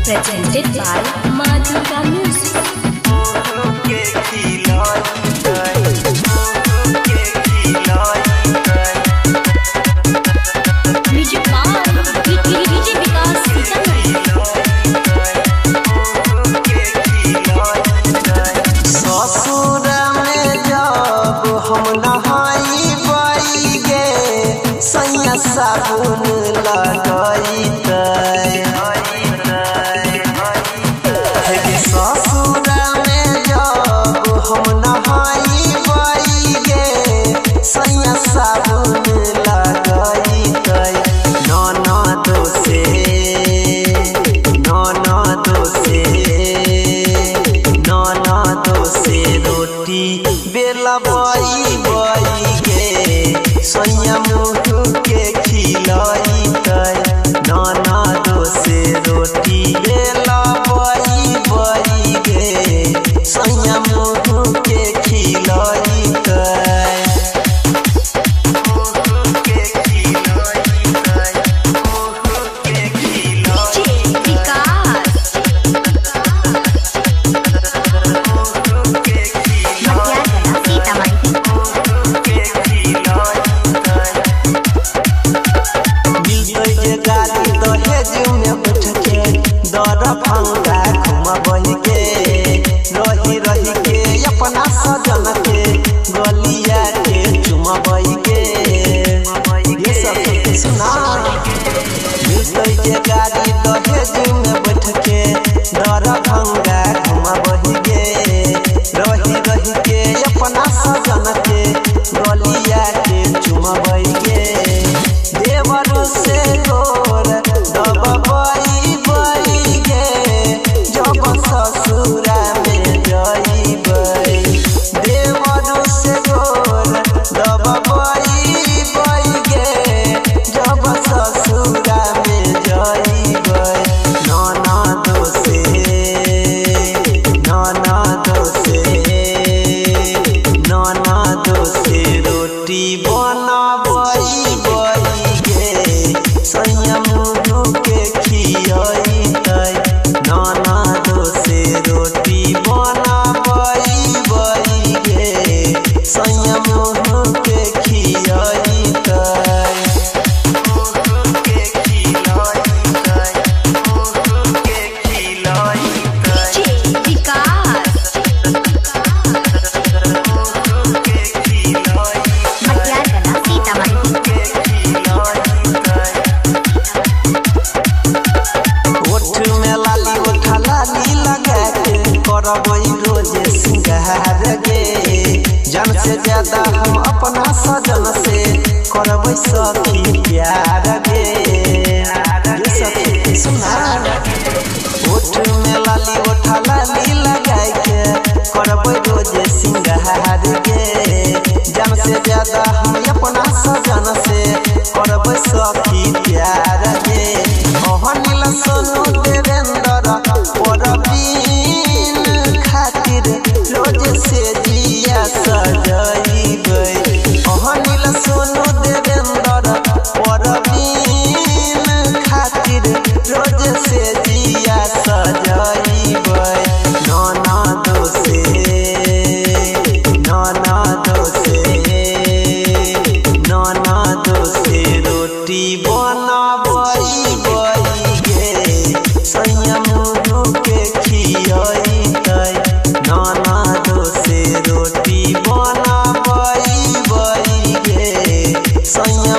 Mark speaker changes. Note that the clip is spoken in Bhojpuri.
Speaker 1: presented by Madhuka Music. Music by DJ Vikas Sitamarhi.
Speaker 2: ससुर में जब हम नहाई बाई गे सैया साबुन लगाई ससुर में जब हम नहाई बाई गे सैया साबुन लगाई ननदो से रोटी बेला बाई बाई गे सैया मुँह के खिलाई ननदो से रोटी बेला बाई बाई गे सैया मुँह के खिलाई फंगा घुमबई के रही रही के अपना सजन के गलिया के चुमबई के ये सब सुना के गाड़ी दहेज में बैठ के दर फंगा घुमबई के रही रही के अपना सजन के गलिया के चुमबई के देवर से गोर दबबई ससुरा में जइबै देवर से गोर दबबई गे जब ससुरा में जइबै ननदो से रोटी बनबई गे सैया मुँह के खियई ननदो से रोटी बनबई गे सैया मुँह के खियई करबई रोजे सिंगार गे जान से ज्यादा हम अपना सजन से करबई सखी प्यार गे सखी सुना ओठ में लाली लगाई के करबई रोजे सिंगार गे जान से ज्यादा हम अपना सजन से करबई सखी प्यार गे नील सोनू देवेंद्र रोज से दिया सजइबै नील सोनू देवेंद्र परवीन खातिर रोज से दिया सजइबै ननदो से रोटी बनबई गे सैया मुँह के खियई ननदो से रोटी बनबई गे सैया